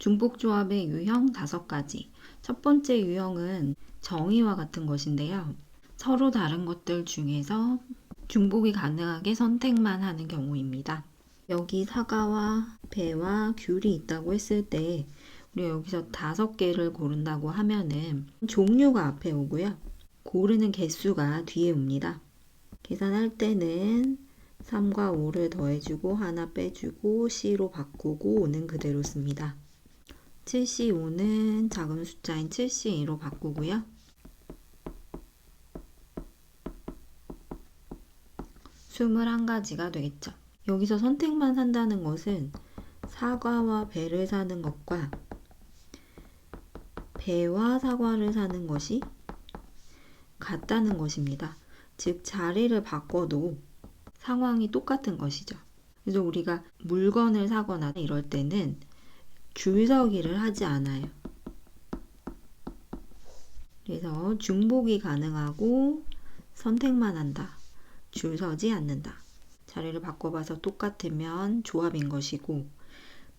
중복조합의 유형 5가지. 첫 번째 유형은 정의와 같은 것인데요. 서로 다른 것들 중에서 중복이 가능하게 선택만 하는 경우입니다. 여기 사과와 배와 귤이 있다고 했을 때 우리가 여기서 5개를 고른다고 하면은 종류가 앞에 오고요. 고르는 개수가 뒤에 옵니다. 계산할 때는 3과 5를 더해주고 하나 빼주고 C로 바꾸고 5는 그대로 씁니다. 7C5는 작은 숫자인 7C2로 바꾸고요. 21가지가 되겠죠. 여기서 선택만 한다는 것은 사과와 배를 사는 것과 배와 사과를 사는 것이 같다는 것입니다. 즉 자리를 바꿔도 상황이 똑같은 것이죠. 그래서 우리가 물건을 사거나 이럴 때는 줄서기를 하지 않아요. 그래서 중복이 가능하고 선택만 한다. 줄 서지 않는다. 자리를 바꿔봐서 똑같으면 조합인 것이고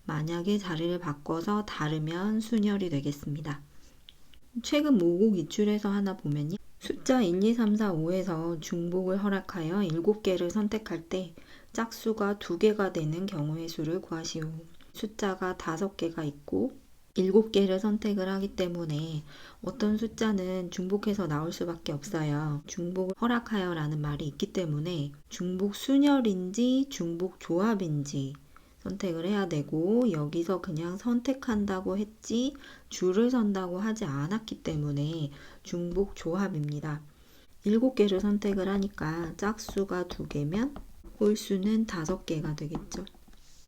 만약에 자리를 바꿔서 다르면 순열이 되겠습니다. 최근 모국 이출에서 하나 보면요. 숫자 1, 2, 3, 4, 5에서 중복을 허락하여 7개를 선택할 때 짝수가 2개가 되는 경우의 수를 구하시오. 숫자가 5개가 있고 7개를 선택을 하기 때문에 어떤 숫자는 중복해서 나올 수밖에 없어요. 중복을 허락하여 라는 말이 있기 때문에 중복 순열인지 중복 조합인지 선택을 해야 되고 여기서 그냥 선택한다고 했지 줄을 선다고 하지 않았기 때문에 중복 조합입니다. 7개를 선택을 하니까 짝수가 2개면 홀수는 5개가 되겠죠.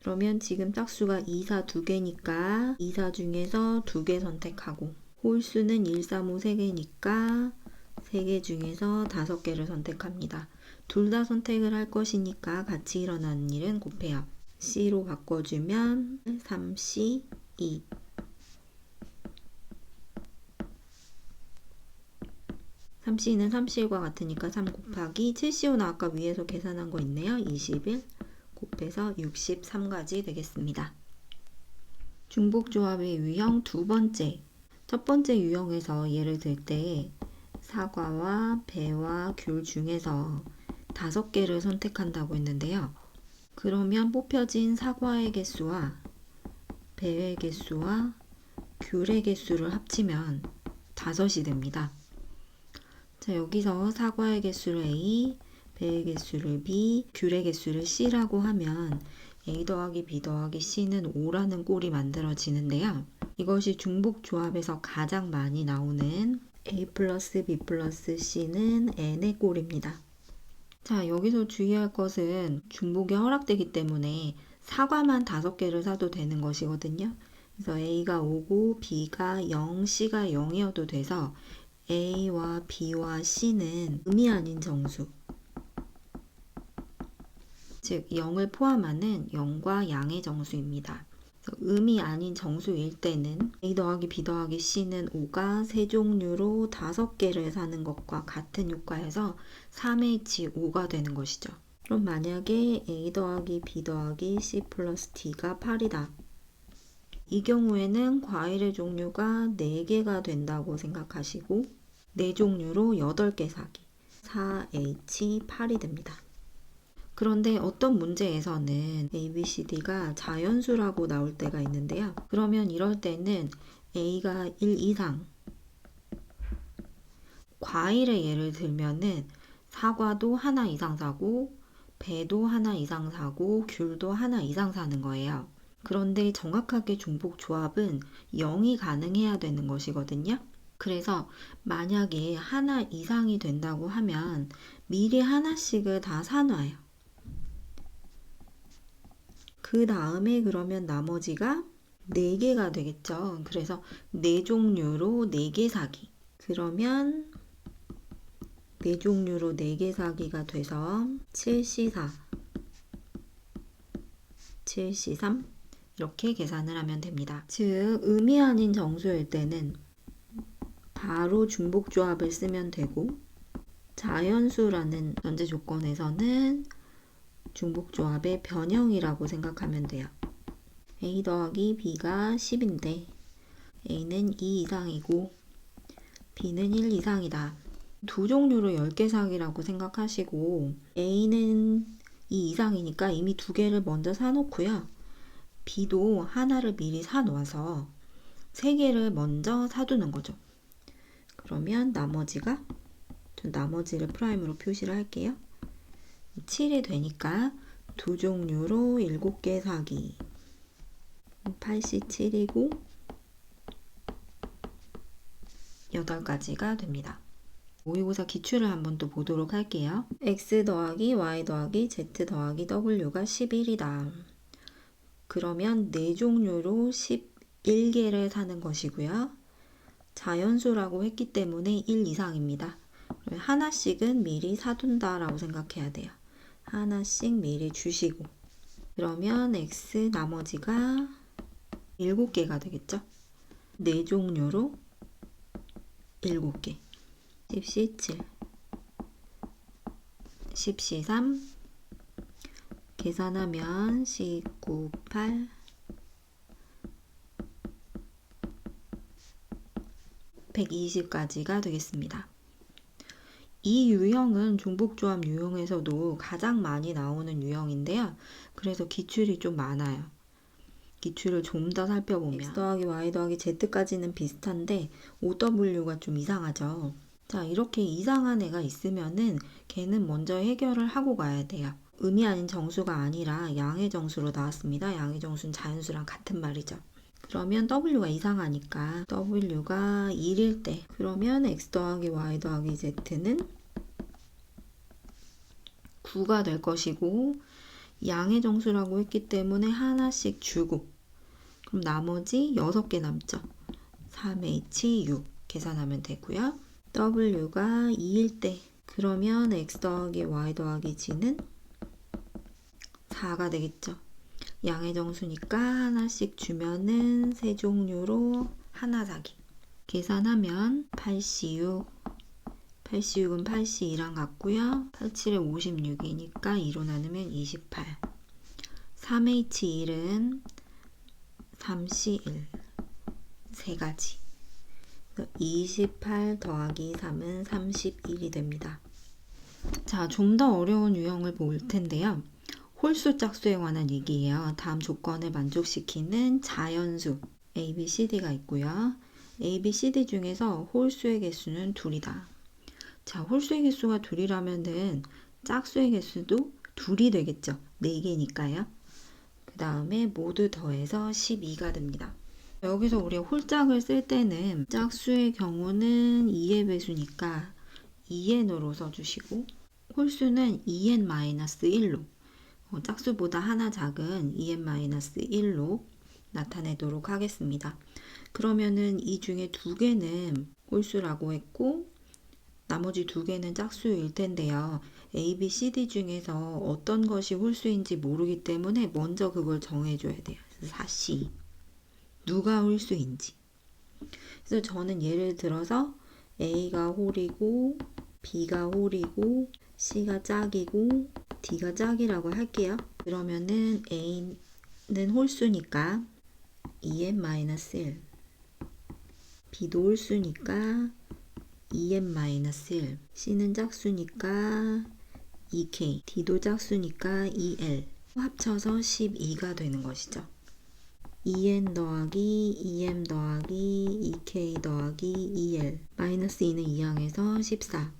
그러면 지금 짝수가 2, 4, 2개니까 2, 4 중에서 2개 선택하고 홀수는 1, 3, 5, 3개니까 3개 중에서 5개를 선택합니다. 둘 다 선택을 할 것이니까 같이 일어나는 일은 곱해요. C로 바꿔주면 3C, 2 3C는 3C과 같으니까 3 곱하기 7C5는 아까 위에서 계산한 거 있네요. 21 곱해서 63가지 되겠습니다. 중복조합의 유형 2번째. 첫 번째 유형에서 예를 들 때 사과와 배와 귤 중에서 5개를 선택한다고 했는데요. 그러면 뽑혀진 사과의 개수와 배의 개수와 귤의 개수를 합치면 5이 됩니다. 자, 여기서 사과의 개수를 A, 배의 개수를 B, 귤의 개수를 C라고 하면 A 더하기 B 더하기 C는 5라는 꼴이 만들어지는데요. 이것이 중복 조합에서 가장 많이 나오는 A 플러스 B 플러스 C는 N의 꼴입니다. 자, 여기서 주의할 것은 중복이 허락되기 때문에 사과만 5개를 사도 되는 것이거든요. 그래서 A가 5고 B가 0, C가 0이어도 돼서 A와 B와 C는 음이 아닌 정수, 즉 0을 포함하는 0과 양의 정수입니다. 음이 아닌 정수일 때는 A 더하기 B 더하기 C는 5가 세 종류로 5개를 사는 것과 같은 효과에서 3H5가 되는 것이죠. 그럼 만약에 A 더하기 B 더하기 C 플러스 D가 8이다. 이 경우에는 과일의 종류가 4개가 된다고 생각하시고 4종류로 8개 사기 4H8이 됩니다. 그런데 어떤 문제에서는 A, B, C, D가 자연수라고 나올 때가 있는데요. 그러면 이럴 때는 A가 1 이상, 과일의 예를 들면은 사과도 하나 이상 사고 배도 하나 이상 사고 귤도 하나 이상 사는 거예요. 그런데 정확하게 중복 조합은 0이 가능해야 되는 것이거든요. 그래서 만약에 하나 이상이 된다고 하면 미리 하나씩을 다 사놔요. 그 다음에 그러면 나머지가 4개가 되겠죠. 그래서 4종류로 4개 사기. 그러면 4종류로 4개 사기가 돼서 7C4, 7C3 이렇게 계산을 하면 됩니다. 즉 음이 아닌 정수일 때는 바로 중복조합을 쓰면 되고 자연수라는 전제 조건에서는 중복조합의 변형이라고 생각하면 돼요. A 더하기 B가 10인데 A는 2 이상이고 B는 1 이상이다. 두 종류로 10개 사기라고 생각하시고 A는 2 이상이니까 이미 두 개를 먼저 사놓고요. B도 하나를 미리 사놓아서 3개를 먼저 사두는 거죠. 그러면 나머지가 전 나머지를 프라임으로 표시를 할게요. 7이 되니까 두 종류로 7개 사기. 8시 7이고 8가지가 됩니다. 모의고사 기출을 한번 또 보도록 할게요. x 더하기 y 더하기 z 더하기 w가 11이다. 그러면 4종류로 11개를 사는 것이고요. 자연수라고 했기 때문에 1 이상입니다. 그러면 하나씩은 미리 사둔다 라고 생각해야 돼요. 하나씩 미리 주시고 그러면 x 나머지가 7개가 되겠죠. 4종류로 7개 10시 7 10시 3 계산하면 19, 8 120까지가 되겠습니다. 이 유형은 중복조합 유형에서도 가장 많이 나오는 유형인데요. 그래서 기출이 좀 많아요. 기출을 좀 더 살펴보면 x 더하기 y 더하기 z까지는 비슷한데 OW가 좀 이상하죠. 자, 이렇게 이상한 애가 있으면은 걔는 먼저 해결을 하고 가야 돼요. 음이 아닌 정수가 아니라 양의 정수로 나왔습니다. 양의 정수는 자연수랑 같은 말이죠. 그러면 W가 이상하니까 W가 1일 때 그러면 x 더하기 y 더하기 z는 9가 될 것이고 양의 정수라고 했기 때문에 하나씩 주고 그럼 나머지 6개 남죠. 3h 6 계산하면 되고요. W가 2일 때 그러면 x 더하기 y 더하기 g는 4가 되겠죠. 양의 정수니까 하나씩 주면은 3종류로 하나 사기. 계산하면 8시 6 8시 6은 8시 2랑 같고요. 87에 56이니까 2로 나누면 28 3h 1은 3시 1 3가지 28 더하기 3은 31이 됩니다. 자, 좀 더 어려운 유형을 볼 텐데요. 홀수 짝수에 관한 얘기예요. 다음 조건을 만족시키는 자연수 A, B, C, D가 있고요. A, B, C, D 중에서 홀수의 개수는 2이다. 자, 홀수의 개수가 2이라면은 짝수의 개수도 2이 되겠죠. 4개니까요. 그 다음에 모두 더해서 12가 됩니다. 여기서 우리가 홀짝을 쓸 때는 짝수의 경우는 2의 배수니까 2n으로 써주시고 홀수는 2n-1로 짝수보다 하나 작은 2n-1로 나타내도록 하겠습니다. 그러면은 이 중에 2개는 홀수라고 했고 나머지 2개는 짝수일 텐데요. A, B, C, D 중에서 어떤 것이 홀수인지 모르기 때문에 먼저 그걸 정해줘야 돼요. 그래서 사시 누가 홀수인지. 그래서 저는 예를 들어서 A가 홀이고 B가 홀이고 C가 짝이고 D가 짝이라고 할게요. 그러면은 A는 홀수니까 2n-1 B도 홀수니까 2n-1 C는 짝수니까 2k D도 짝수니까 2l 합쳐서 12가 되는 것이죠. 2n 더하기 2m 더하기 2k 더하기 2l 마이너스 2는 2항에서 14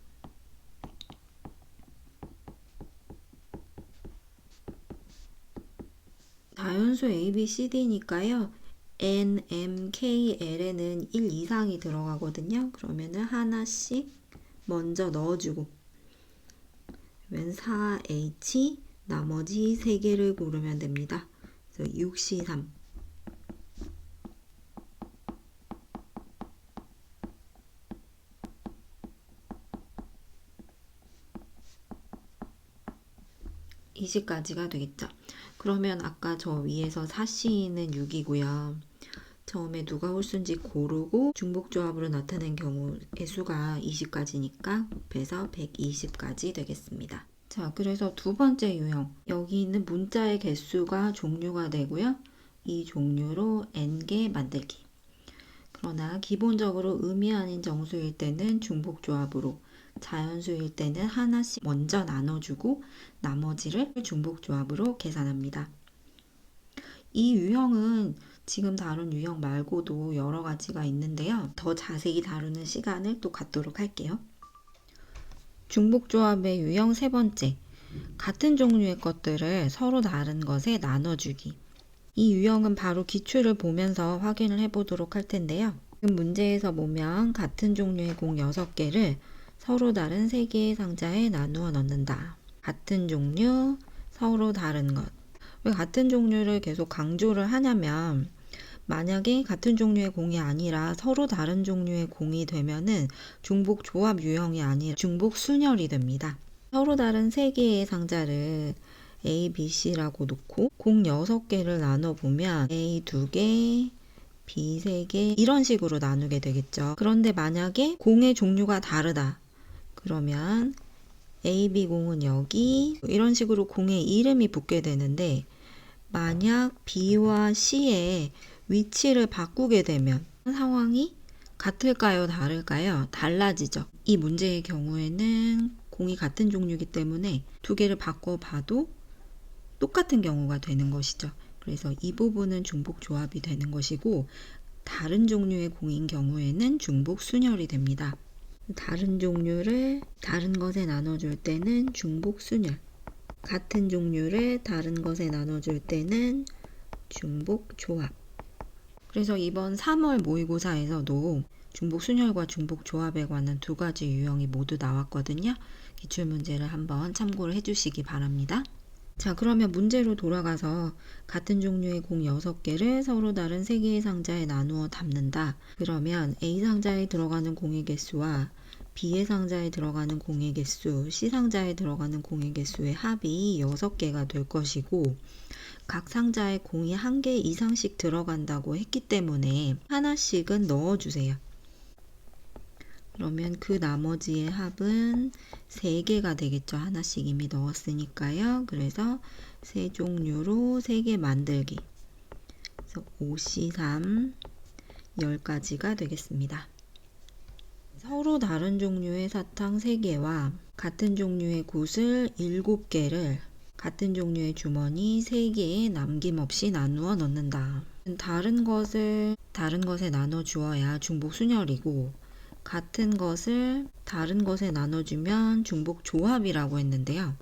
자연수 A, B, C, D니까요. N, M, K, L에는 1 이상이 들어가거든요. 그러면은 하나씩 먼저 넣어주고 그러면 4H 나머지 3개를 고르면 됩니다. 그래서 6C 3 20까지가 되겠죠. 그러면 아까 저 위에서 4C는 6이고요. 처음에 누가 홀수인지 고르고 중복조합으로 나타낸 경우의 수가 20까지니까 곱해서 120까지 되겠습니다. 자, 그래서 두 번째 유형. 여기 있는 문자의 개수가 종류가 되고요. 이 종류로 n개 만들기. 그러나 기본적으로 음이 아닌 정수일 때는 중복조합으로, 자연수일 때는 하나씩 먼저 나눠주고 나머지를 중복조합으로 계산합니다. 이 유형은 지금 다룬 유형 말고도 여러 가지가 있는데요. 더 자세히 다루는 시간을 또 갖도록 할게요. 중복조합의 유형 세 번째, 같은 종류의 것들을 서로 다른 것에 나눠주기. 이 유형은 바로 기출을 보면서 확인을 해보도록 할 텐데요. 지금 문제에서 보면 같은 종류의 공 6개를 서로 다른 3개의 상자에 나누어 넣는다. 같은 종류, 서로 다른 것. 왜 같은 종류를 계속 강조를 하냐면, 만약에 같은 종류의 공이 아니라 서로 다른 종류의 공이 되면은 중복 조합 유형이 아니라 중복 순열이 됩니다. 서로 다른 3개의 상자를 A, B, C라고 놓고 공 6개를 나눠보면 A 2개, B 3개 이런 식으로 나누게 되겠죠. 그런데 만약에 공의 종류가 다르다. 그러면 A, B 공은 여기 이런 식으로 공의 이름이 붙게 되는데, 만약 B와 C의 위치를 바꾸게 되면 상황이 같을까요? 다를까요? 달라지죠. 이 문제의 경우에는 공이 같은 종류이기 때문에 2개를 바꿔봐도 똑같은 경우가 되는 것이죠. 그래서 이 부분은 중복 조합이 되는 것이고, 다른 종류의 공인 경우에는 중복 순열이 됩니다. 다른 종류를 다른 것에 나눠줄 때는 중복 순열, 같은 종류를 다른 것에 나눠줄 때는 중복 조합. 그래서 이번 3월 모의고사에서도 중복 순열과 중복 조합에 관한 2가지 유형이 모두 나왔거든요. 기출문제를 한번 참고를 해주시기 바랍니다. 자, 그러면 문제로 돌아가서 같은 종류의 공 6개를 서로 다른 3개의 상자에 나누어 담는다. 그러면 A 상자에 들어가는 공의 개수와 B의 상자에 들어가는 공의 개수, C 상자에 들어가는 공의 개수의 합이 6개가 될 것이고, 각 상자에 공이 1개 이상씩 들어간다고 했기 때문에 하나씩은 넣어주세요. 그러면 그 나머지의 합은 3개가 되겠죠. 하나씩 이미 넣었으니까요. 그래서 세 종류로 3개 만들기. 그래서 5C3 10가지가 되겠습니다. 서로 다른 종류의 사탕 3개와 같은 종류의 굿을 7개를 같은 종류의 주머니 3개에 남김없이 나누어 넣는다. 다른 것에 나눠 주어야 중복 순열이고, 같은 것을 다른 것에 나눠주면 중복 조합이라고 했는데요.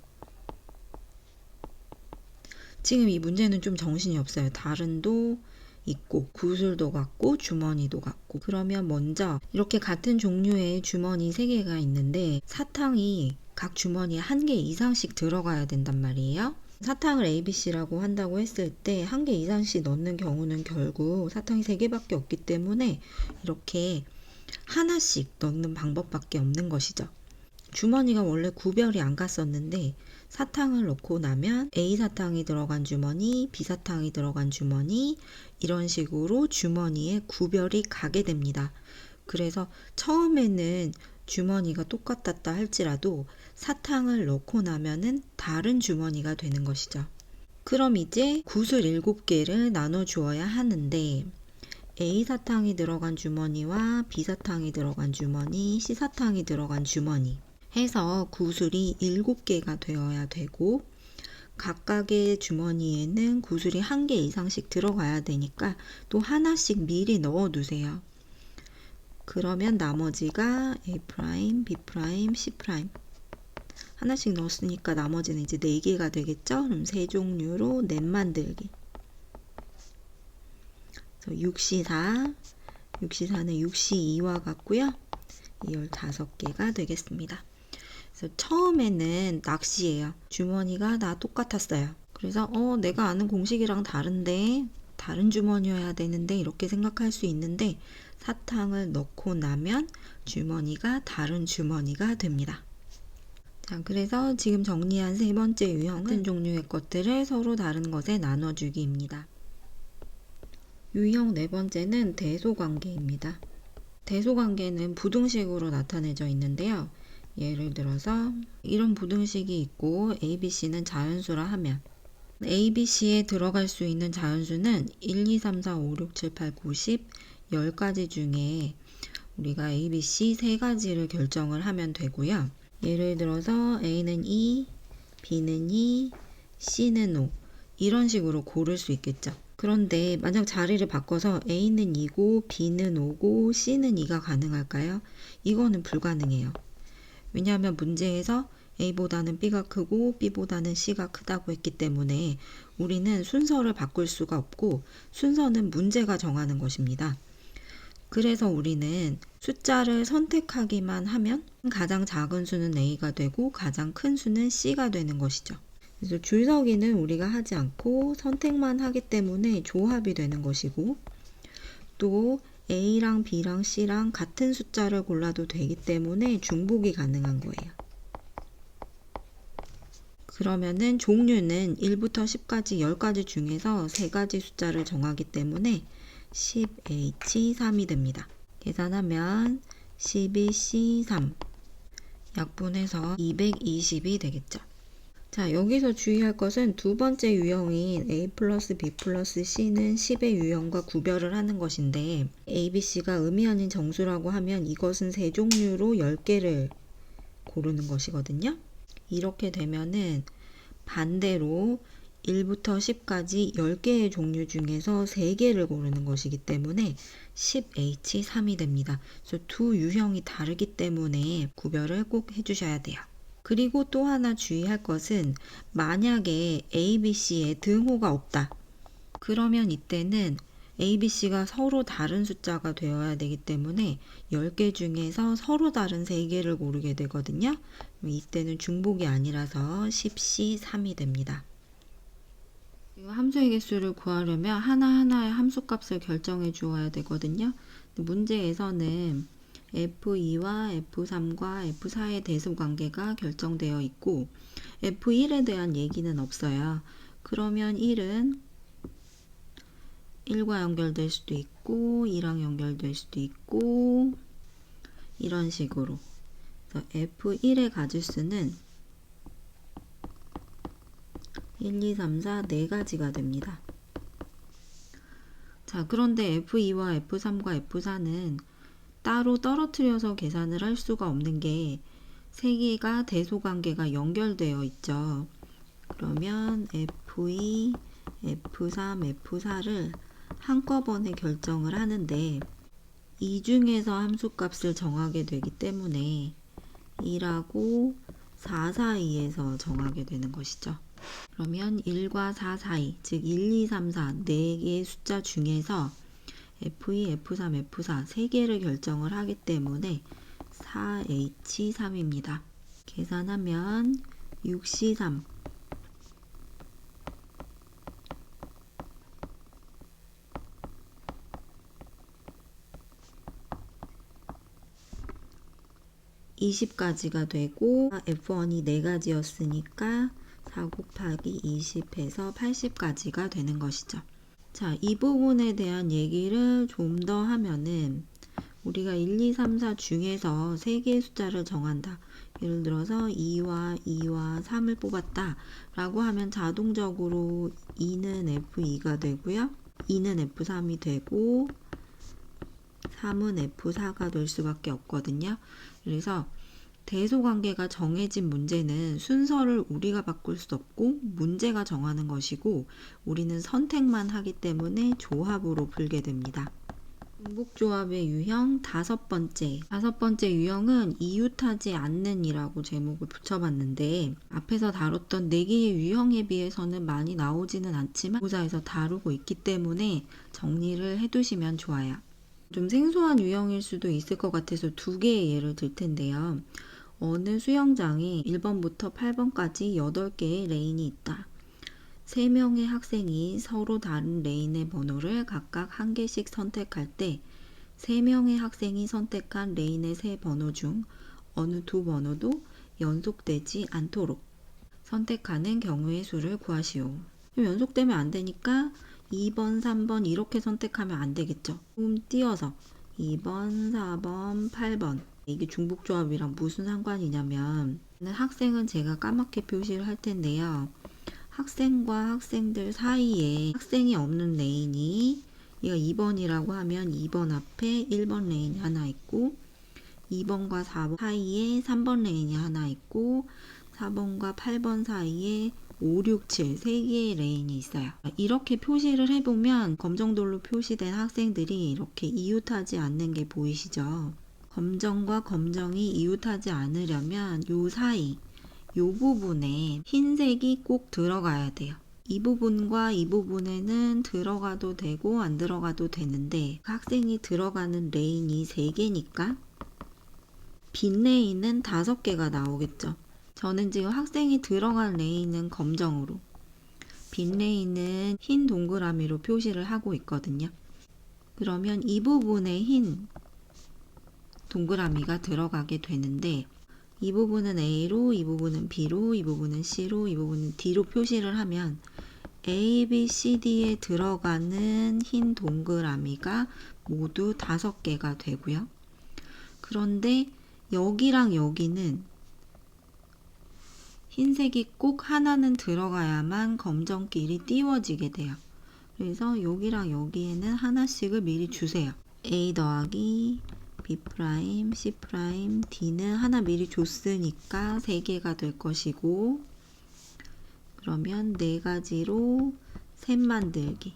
지금 이 문제는 좀 정신이 없어요. 다른도 있고 구슬도 같고 주머니도 같고. 그러면 먼저 이렇게 같은 종류의 주머니 3개가 있는데 사탕이 각 주머니에 1개 이상씩 들어가야 된단 말이에요. 사탕을 ABC라고 한다고 했을 때 1개 이상씩 넣는 경우는 결국 사탕이 3개밖에 없기 때문에 이렇게 하나씩 넣는 방법밖에 없는 것이죠. 주머니가 원래 구별이 안 갔었는데 사탕을 넣고 나면 A 사탕이 들어간 주머니, B 사탕이 들어간 주머니 이런 식으로 주머니에 구별이 가게 됩니다. 그래서 처음에는 주머니가 똑같았다 할지라도 사탕을 넣고 나면은 다른 주머니가 되는 것이죠. 그럼 이제 굿을 7개를 나눠 주어야 하는데, A 사탕이 들어간 주머니와 B 사탕이 들어간 주머니, C 사탕이 들어간 주머니 해서 구슬이 7개가 되어야 되고, 각각의 주머니에는 구슬이 1개 이상씩 들어가야 되니까 또 하나씩 미리 넣어 두세요. 그러면 나머지가 A', B', C' 하나씩 넣었으니까 나머지는 이제 4개가 되겠죠? 그럼 세 종류로 넷 만들기. 6C4, 6C4는 6C2와 같고요. 15개가 되겠습니다. 그래서 처음에는 낚시예요. 주머니가 다 똑같았어요. 그래서 내가 아는 공식이랑 다른데 다른 주머니여야 되는데 이렇게 생각할 수 있는데, 사탕을 넣고 나면 주머니가 다른 주머니가 됩니다. 자, 그래서 지금 정리한 세 번째 유형은 같은 종류의 것들을 서로 다른 것에 나눠주기입니다. 유형 네 번째는 대소관계입니다. 대소관계는 부등식으로 나타내져 있는데요. 예를 들어서 이런 부등식이 있고 ABC는 자연수라 하면 A, B, C에 들어갈 수 있는 자연수는 1, 2, 3, 4, 5, 6, 7, 8, 9, 10, 10가지 중에 우리가 A, B, C 세 가지를 결정을 하면 되고요. 예를 들어서 A는 2, B는 2, C는 5 이런 식으로 고를 수 있겠죠. 그런데 만약 자리를 바꿔서 A는 2고 B는 5고 C는 2가 가능할까요? 이거는 불가능해요. 왜냐하면 문제에서 A보다는 B가 크고 B보다는 C가 크다고 했기 때문에 우리는 순서를 바꿀 수가 없고 순서는 문제가 정하는 것입니다. 그래서 우리는 숫자를 선택하기만 하면 가장 작은 수는 A가 되고 가장 큰 수는 C가 되는 것이죠. 그래서 줄서기는 우리가 하지 않고 선택만 하기 때문에 조합이 되는 것이고, 또 A랑 B랑 C랑 같은 숫자를 골라도 되기 때문에 중복이 가능한 거예요. 그러면은 종류는 1부터 10까지 10가지 중에서 3가지 숫자를 정하기 때문에 10H3이 됩니다. 계산하면 12C3 약분해서 220이 되겠죠. 자, 여기서 주의할 것은 두 번째 유형인 A 플러스 B 플러스 C는 10의 유형과 구별을 하는 것인데 A, B, C가 의미 아닌 정수라고 하면 이것은 세 종류로 10개를 고르는 것이거든요. 이렇게 되면은 반대로 1부터 10까지 10개의 종류 중에서 3개를 고르는 것이기 때문에 10H3이 됩니다. 그래서 두 유형이 다르기 때문에 구별을 꼭 해주셔야 돼요. 그리고 또 하나 주의할 것은 만약에 A, B, C에 등호가 없다. 그러면 이때는 A, B, C가 서로 다른 숫자가 되어야 되기 때문에 10개 중에서 서로 다른 3개를 고르게 되거든요. 이때는 중복이 아니라서 10C3이 됩니다. 함수의 개수를 구하려면 하나하나의 함수값을 결정해 주어야 되거든요. 문제에서는 F2와 F3과 F4의 대소관계가 결정되어 있고 F1에 대한 얘기는 없어요. 그러면 1은 1과 연결될 수도 있고 2랑 연결될 수도 있고 이런 식으로. 그래서 F1의 가지수는 1, 2, 3, 4, 4가지가 됩니다. 자, 그런데 F2와 F3과 F4는 따로 떨어뜨려서 계산을 할 수가 없는 게 3개가 대소관계가 연결되어 있죠. 그러면 F2, F3, F4를 한꺼번에 결정을 하는데 이 중에서 함수값을 정하게 되기 때문에 1하고 4 사이에서 정하게 되는 것이죠. 그러면 1과 4 사이, 즉 1, 2, 3, 4, 4개의 숫자 중에서 F2, F3, F4 3개를 결정을 하기 때문에 4H3입니다. 계산하면 6C3 20가지가 되고 F1이 4가지였으니까 4 곱하기 20 해서 80가지가 되는 것이죠. 자, 이 부분에 대한 얘기를 좀 더 하면은 우리가 1, 2, 3, 4 중에서 3개의 숫자를 정한다. 예를 들어서 2와 3을 뽑았다 라고 하면 자동적으로 2는 F2가 되고요. 2는 F3이 되고 3은 F4가 될 수밖에 없거든요. 그래서 대소관계가 정해진 문제는 순서를 우리가 바꿀 수 없고 문제가 정하는 것이고 우리는 선택만 하기 때문에 조합으로 풀게 됩니다. 중복조합의 유형 다섯 번째 유형은 이웃하지 않는 이라고 제목을 붙여봤는데 앞에서 다뤘던 4개의 유형에 비해서는 많이 나오지는 않지만 보자에서 다루고 있기 때문에 정리를 해두시면 좋아요. 좀 생소한 유형일 수도 있을 것 같아서 2개의 예를 들 텐데요. 어느 수영장에 1번부터 8번까지 8개의 레인이 있다. 3명의 학생이 서로 다른 레인의 번호를 각각 1개씩 선택할 때 3명의 학생이 선택한 레인의 3번호 중 어느 2번호도 연속되지 않도록 선택하는 경우의 수를 구하시오. 연속되면 안 되니까 2번, 3번 이렇게 선택하면 안 되겠죠. 조금 띄어서 2번, 4번, 8번 이게 중복조합이랑 무슨 상관이냐면 학생은 제가 까맣게 표시를 할 텐데요. 학생과 학생들 사이에 학생이 없는 레인이 얘가 2번이라고 하면 2번 앞에 1번 레인이 하나 있고 2번과 4번 사이에 3번 레인이 하나 있고 4번과 8번 사이에 5, 6, 7 3개의 레인이 있어요. 이렇게 표시를 해보면 검정돌로 표시된 학생들이 이렇게 이웃하지 않는 게 보이시죠? 검정과 검정이 이웃하지 않으려면 요 사이, 요 부분에 흰색이 꼭 들어가야 돼요. 이 부분과 이 부분에는 들어가도 되고 안 들어가도 되는데 학생이 들어가는 레인이 3개니까 빈 레인은 5개가 나오겠죠. 저는 지금 학생이 들어간 레인은 검정으로, 빈 레인은 흰 동그라미로 표시를 하고 있거든요. 그러면 이 부분에 흰 동그라미가 들어가게 되는데 이 부분은 A로, 이 부분은 B로, 이 부분은 C로, 이 부분은 D로 표시를 하면 A, B, C, D에 들어가는 흰 동그라미가 모두 5개가 되고요. 그런데 여기랑 여기는 흰색이 꼭 하나는 들어가야만 검정끼리 띄워지게 돼요. 그래서 여기랑 여기에는 하나씩을 미리 주세요. A 더하기 B', C', D는 하나 미리 줬으니까 3개가 될 것이고 그러면 4가지로 셋 만들기.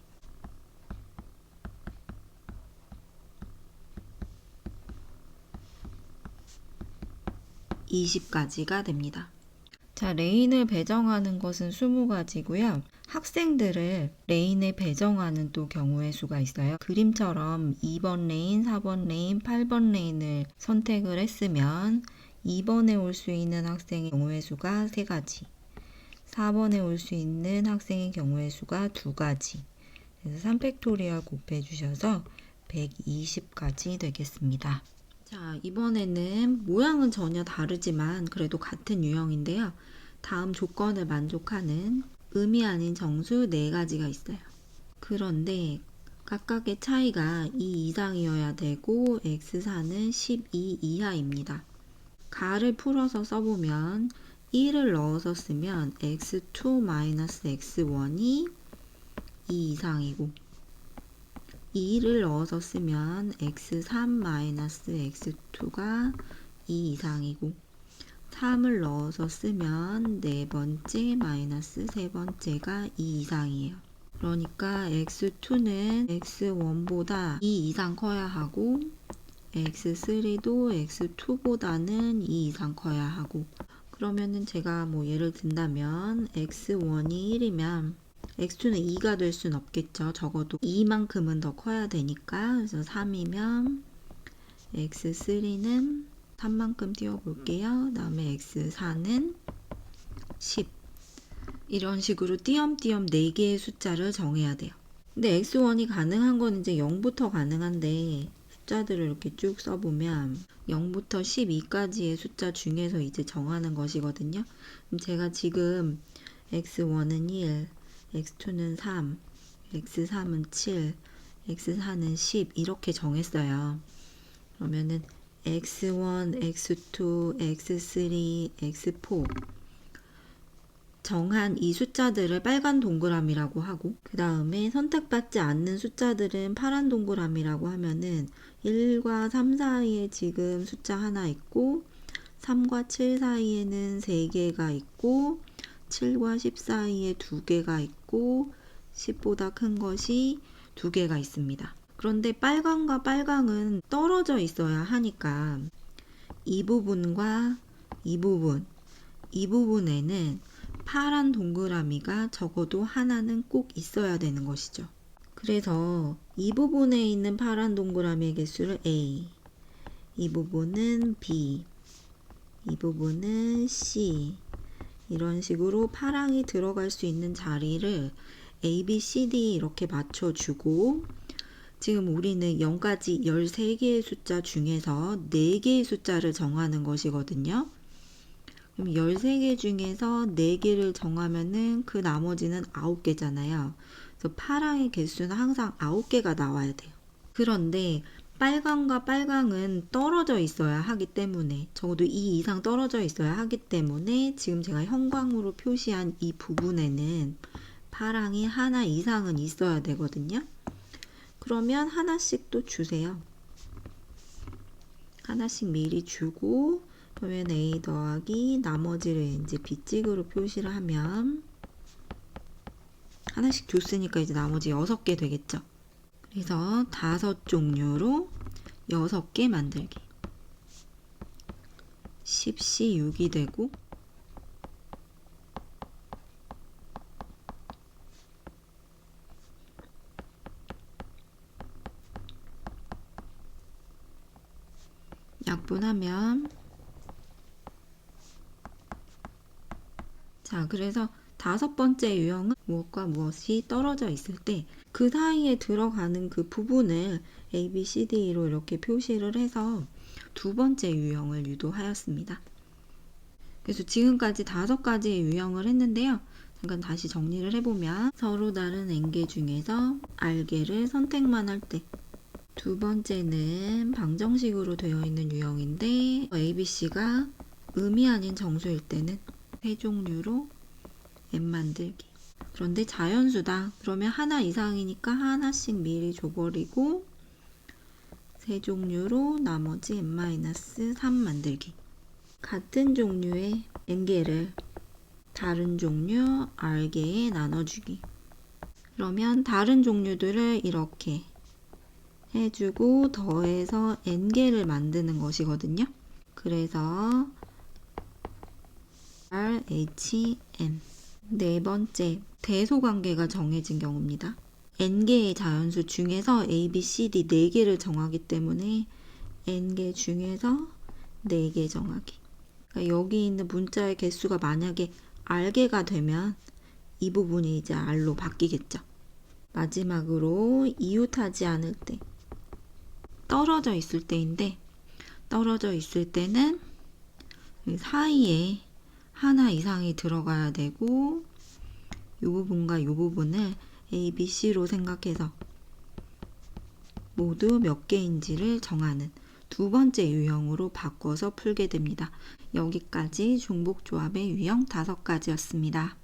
(20가지가) 됩니다. 자, 레인을 배정하는 것은 20가지고요. 학생들을 레인에 배정하는 또 경우의 수가 있어요. 그림처럼 2번 레인, 4번 레인, 8번 레인을 선택을 했으면 2번에 올 수 있는 학생의 경우의 수가 3가지, 4번에 올 수 있는 학생의 경우의 수가 2가지, 그래서 3팩토리얼 곱해 주셔서 120가지 되겠습니다. 자, 이번에는 모양은 전혀 다르지만 그래도 같은 유형인데요. 다음 조건을 만족하는 음이 아닌 정수 4가지가 있어요. 그런데 각각의 차이가 2 이상이어야 되고 x4는 12 이하입니다. 가를 풀어서 써보면 1을 넣어서 쓰면 x2-x1이 2 이상이고 2를 넣어서 쓰면 x3-x2가 2 이상이고 3을 넣어서 쓰면 4번째 마이너스 3번째가 2 이상이에요. 그러니까 x2는 x1보다 2 이상 커야 하고 x3도 x2보다는 2 이상 커야 하고 그러면은 제가 뭐 예를 든다면 x1이 1이면 x2는 2가 될 순 없겠죠. 적어도 2만큼은 더 커야 되니까. 그래서 3이면 x3는 3만큼 띄워볼게요. 그 다음에 x4는 10. 이런 식으로 띄엄띄엄 4개의 숫자를 정해야 돼요. 근데 x1이 가능한 건 이제 0부터 가능한데 숫자들을 이렇게 쭉 써보면 0부터 12까지의 숫자 중에서 이제 정하는 것이거든요. 그럼 제가 지금 x1은 1, x2는 3, x3은 7, x4는 10 이렇게 정했어요. 그러면은 x1, x2, x3, x4 정한 이 숫자들을 빨간 동그라미라고 하고 그 다음에 선택받지 않는 숫자들은 파란 동그라미라고 하면은 1과 3 사이에 지금 숫자 하나 있고 3과 7 사이에는 3개가 있고 7과 10 사이에 2개가 있고 10보다 큰 것이 2개가 있습니다. 그런데 빨강과 빨강은 떨어져 있어야 하니까 이 부분과 이 부분에는 파란 동그라미가 적어도 하나는 꼭 있어야 되는 것이죠. 그래서 이 부분에 있는 파란 동그라미의 개수를 A, 이 부분은 B, 이 부분은 C 이런 식으로 파랑이 들어갈 수 있는 자리를 A, B, C, D 이렇게 맞춰주고 지금 우리는 0까지 13개의 숫자 중에서 4개의 숫자를 정하는 것이거든요. 그럼 13개 중에서 4개를 정하면은 그 나머지는 9개잖아요. 그래서 파랑의 개수는 항상 9개가 나와야 돼요. 그런데 빨강과 빨강은 떨어져 있어야 하기 때문에, 적어도 2 이상 떨어져 있어야 하기 때문에 지금 제가 형광으로 표시한 이 부분에는 파랑이 하나 이상은 있어야 되거든요. 그러면 하나씩 또 주세요. 하나씩 미리 주고, 그러면 A 더하기 나머지를 이제 빗찍으로 표시를 하면 하나씩 줬으니까 이제 나머지 6개 되겠죠. 그래서 5종류로 6개 만들기. 10시 6이 되고, 약분하면, 자, 그래서 5번째 유형은 무엇과 무엇이 떨어져 있을 때 그 사이에 들어가는 그 부분을 A, B, C, D로 이렇게 표시를 해서 2번째 유형을 유도하였습니다. 그래서 지금까지 5가지의 유형을 했는데요. 잠깐 다시 정리를 해보면, 서로 다른 N개 중에서 R개를 선택만 할 때, 2번째는 방정식으로 되어 있는 유형인데 A, B, C가 음이 아닌 정수일 때는 3종류로 M 만들기. 그런데 자연수다. 그러면 하나 이상이니까 하나씩 미리 줘버리고 3종류로 나머지 n-3 만들기. 같은 종류의 n개를 다른 종류 r개에 나눠주기. 그러면 다른 종류들을 이렇게 해주고 더해서 n개를 만드는 것이거든요. 그래서 RHM. 4번째, 대소관계가 정해진 경우입니다. n개의 자연수 중에서 A, B, C, D 4개를 정하기 때문에 n개 중에서 4개 정하기. 그러니까 여기 있는 문자의 개수가 만약에 r개가 되면 이 부분이 이제 r로 바뀌겠죠. 마지막으로 이웃하지 않을 때, 떨어져 있을 때인데, 떨어져 있을 때는 사이에 하나 이상이 들어가야 되고, 이 부분과 이 부분을 A, B, C로 생각해서 모두 몇 개인지를 정하는 2번째 유형으로 바꿔서 풀게 됩니다. 여기까지 중복조합의 유형 5가지였습니다.